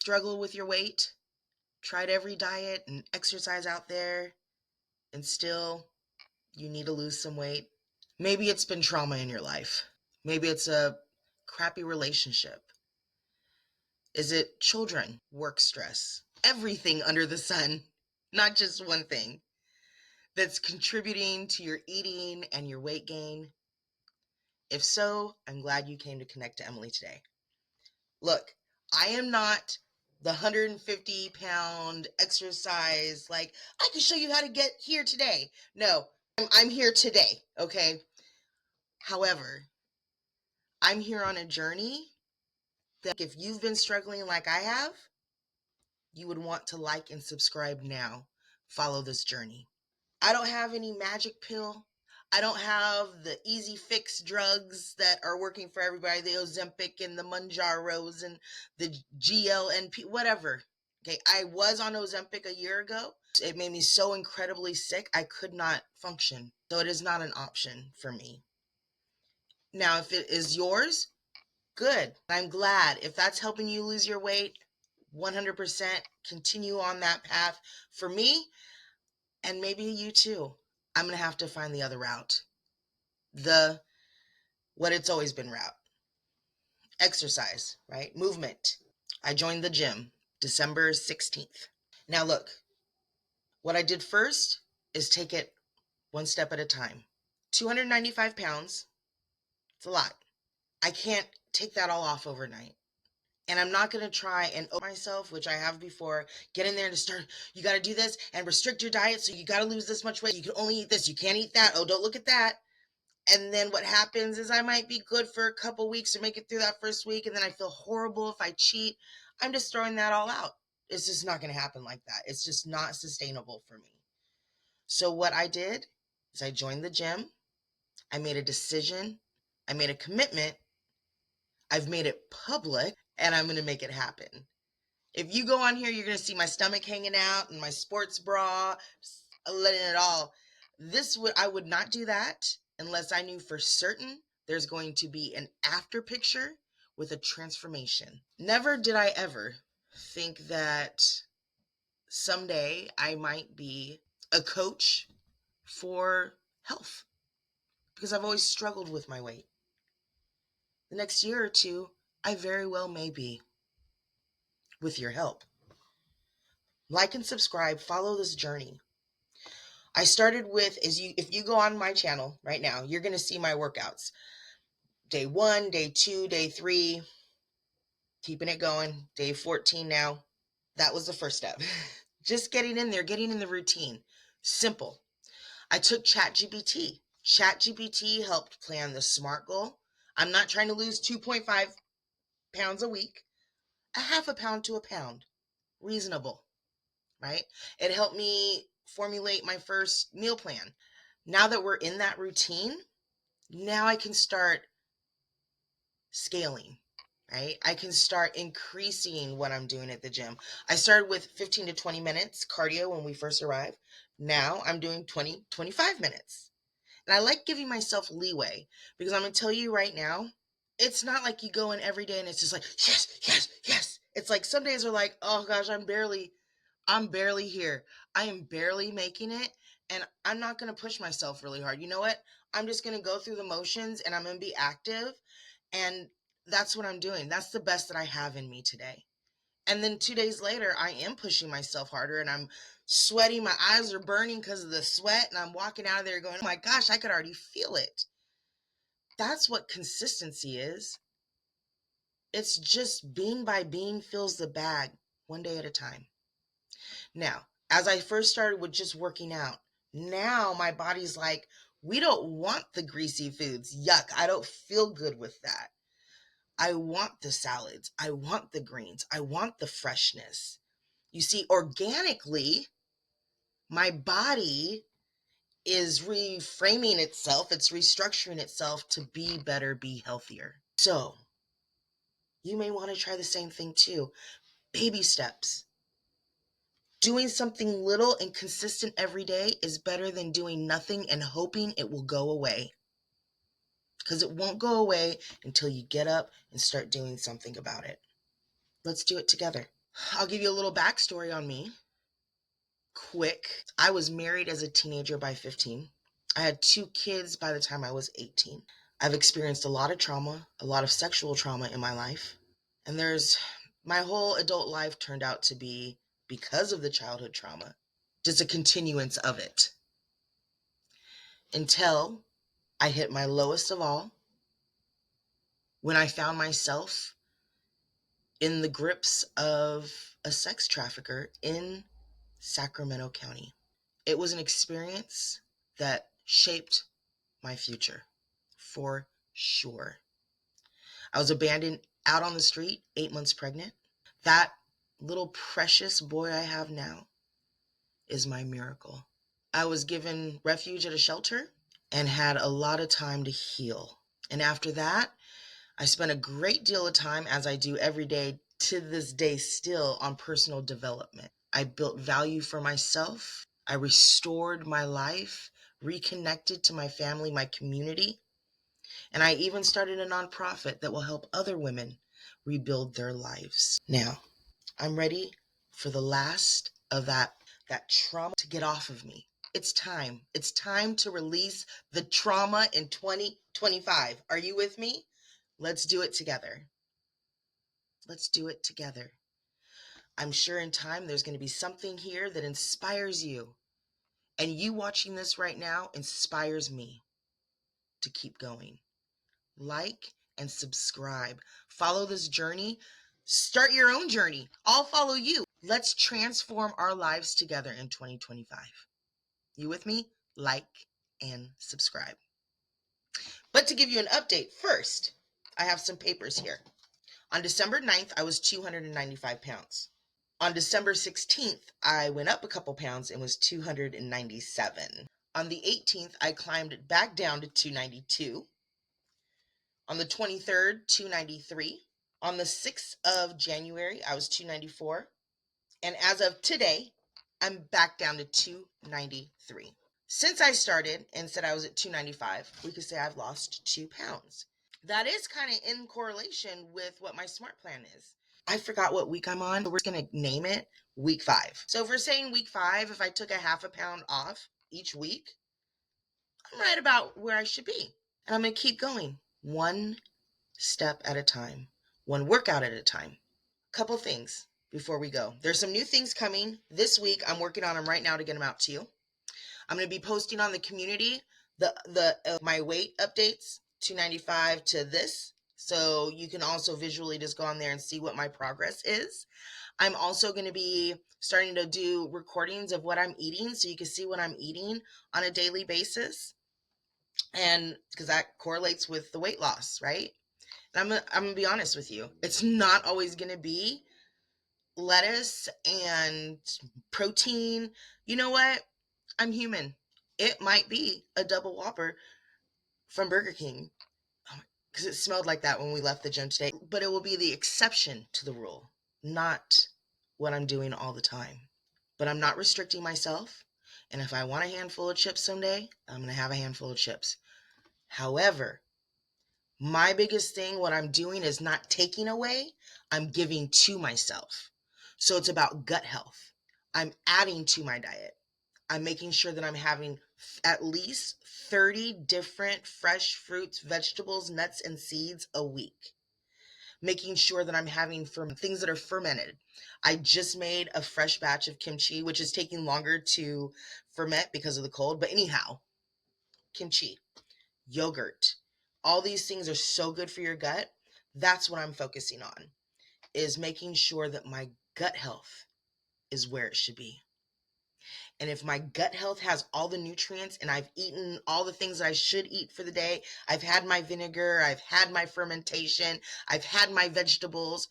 Struggle with your weight, tried every diet and exercise out there, and still you need to lose some weight. Maybe it's been trauma in your life. Maybe it's a crappy relationship. Is it children, work stress, everything under the sun, not just one thing that's contributing to your eating and your weight gain? If so, I'm glad you came to connect to Emily today. Look, I am not the 150-pound exercise, like, I can show you how to get here today. No, I'm here today, okay? However, I'm here on a journey that if you've been struggling like I have, you would want to like and subscribe now. Follow this journey. I don't have any magic pill. I don't have the easy fix drugs that are working for everybody, the Ozempic and the Mounjaros and the GLNP, whatever. Okay, I was on Ozempic a year ago. It made me so incredibly sick, I could not function. So it is not an option for me. Now, if it is yours, good. I'm glad. If that's helping you lose your weight, 100% continue on that path. For me, and maybe you too, I'm going to have to find the other route. What it's always been route. Exercise, right? Movement. I joined the gym December 16th. Now look, what I did first is take it one step at a time. 295 pounds. It's a lot. I can't take that all off overnight. And I'm not going to try and open myself, which I have before, get in there and start, you got to do this and restrict your diet. So you got to lose this much weight. You can only eat this. You can't eat that. Oh, don't look at that. And then what happens is I might be good for a couple weeks or make it through that first week. And then I feel horrible if I cheat. I'm just throwing that all out. It's just not going to happen like that. It's just not sustainable for me. So what I did is I joined the gym. I made a decision. I made a commitment. I've made it public and I'm going to make it happen. If you go on here, you're going to see my stomach hanging out and my sports bra, letting it all. I would not do that unless I knew for certain there's going to be an after picture with a transformation. Never did I ever think that someday I might be a coach for health because I've always struggled with my weight. The next year or two, I very well may be, with your help. Like and subscribe, follow this journey. I started with, if you go on my channel right now, you're going to see my workouts. Day 1, day 2, day 3, keeping it going. Day 14 now. That was the first step. Just getting in there, getting in the routine. Simple. I took ChatGPT. ChatGPT helped plan the SMART goal. I'm not trying to lose 2.5 pounds a week. A half a pound to a pound. Reasonable, right? It helped me formulate my first meal plan. Now that we're in that routine, now I can start scaling, right? I can start increasing what I'm doing at the gym. I started with 15 to 20 minutes cardio when we first arrived. Now I'm doing 20, 25 minutes. And I like giving myself leeway because I'm going to tell you right now, it's not like you go in every day and it's just like, yes, yes, yes. It's like some days are like, oh gosh, I'm barely here. I am barely making it. And I'm not going to push myself really hard. You know what? I'm just going to go through the motions and I'm going to be active. And that's what I'm doing. That's the best that I have in me today. And then 2 days later, I am pushing myself harder and I'm sweating. My eyes are burning because of the sweat. And I'm walking out of there going, oh my gosh, I could already feel it. That's what consistency is. It's just being by being fills the bag one day at a time. Now, as I first started with just working out, now my body's like, we don't want the greasy foods. Yuck. I don't feel good with that. I want the salads. I want the greens. I want the freshness. You see, organically, my body is reframing itself. It's restructuring itself to be better, be healthier. So you may want to try the same thing too. Baby steps. Doing something little and consistent every day is better than doing nothing and hoping it will go away. Because it won't go away until you get up and start doing something about it. Let's do it together. I'll give you a little backstory on me. Quick. I was married as a teenager by 15. I had 2 kids by the time I was 18. I've experienced a lot of trauma, a lot of sexual trauma in my life. And my whole adult life turned out to be, because of the childhood trauma, just a continuance of it. Until I hit my lowest of all, when I found myself in the grips of a sex trafficker in Sacramento County. It was an experience that shaped my future, for sure. I was abandoned out on the street, 8 months pregnant. That little precious boy I have now is my miracle. I was given refuge at a shelter and had a lot of time to heal. And after that, I spent a great deal of time, as I do every day to this day still, on personal development. I built value for myself. I restored my life, reconnected to my family, my community, and I even started a nonprofit that will help other women rebuild their lives. Now, I'm ready for the last of that trauma to get off of me. It's time. It's time to release the trauma in 2025. Are you with me? Let's do it together. Let's do it together. I'm sure in time there's going to be something here that inspires you. And you watching this right now inspires me to keep going. Like and subscribe. Follow this journey. Start your own journey. I'll follow you. Let's transform our lives together in 2025. You with me? Like and subscribe. But to give you an update, first, I have some papers here. On December 9th, I was 295 pounds. On December 16th, I went up a couple pounds and was 297. On the 18th, I climbed back down to 292. On the 23rd, 293. On the 6th of January, I was 294. And as of today, I'm back down to 293. Since I started and said I was at 295, we could say I've lost 2 pounds. That is kind of in correlation with what my SMART plan is. I forgot what week I'm on, but we're going to name it week 5. So if we're saying week 5, if I took a half a pound off each week, I'm right about where I should be. And I'm going to keep going one step at a time, one workout at a time. Couple things before we go. There's some new things coming this week. I'm working on them right now to get them out to you. I'm going to be posting on the community my weight updates, 295 to this. So you can also visually just go on there and see what my progress is. I'm also going to be starting to do recordings of what I'm eating so you can see what I'm eating on a daily basis. And because that correlates with the weight loss, right? And I'm going to be honest with you. It's not always going to be lettuce and protein. You know what? I'm human. It might be a double Whopper from Burger King because it smelled like that when we left the gym today, but it will be the exception to the rule, not what I'm doing all the time. But I'm not restricting myself. And if I want a handful of chips someday, I'm going to have a handful of chips. However, my biggest thing, what I'm doing is not taking away, I'm giving to myself. So it's about gut health. I'm adding to my diet. I'm making sure that I'm having at least 30 different fresh fruits, vegetables, nuts, and seeds a week. Making sure that I'm having things that are fermented. I just made a fresh batch of kimchi, which is taking longer to ferment because of the cold. But anyhow, kimchi, yogurt, all these things are so good for your gut. That's what I'm focusing on, is making sure that my gut health is where it should be. And if my gut health has all the nutrients and I've eaten all the things that I should eat for the day, I've had my vinegar, I've had my fermentation, I've had my vegetables,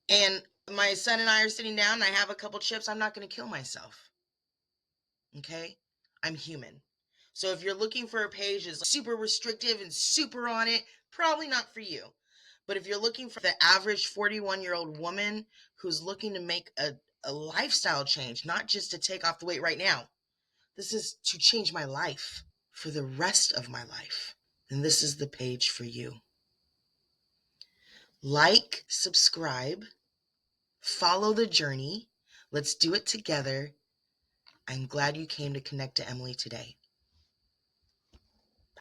and my son and I are sitting down and I have a couple chips, I'm not going to kill myself. Okay? I'm human. So if you're looking for a page that's super restrictive and super on it, probably not for you. But if you're looking for the average 41-year-old woman who's looking to make a lifestyle change, not just to take off the weight right now, this is to change my life for the rest of my life, then this is the page for you. Like, subscribe, Follow the journey. Let's do it together. I'm glad you came to connect to Emily today.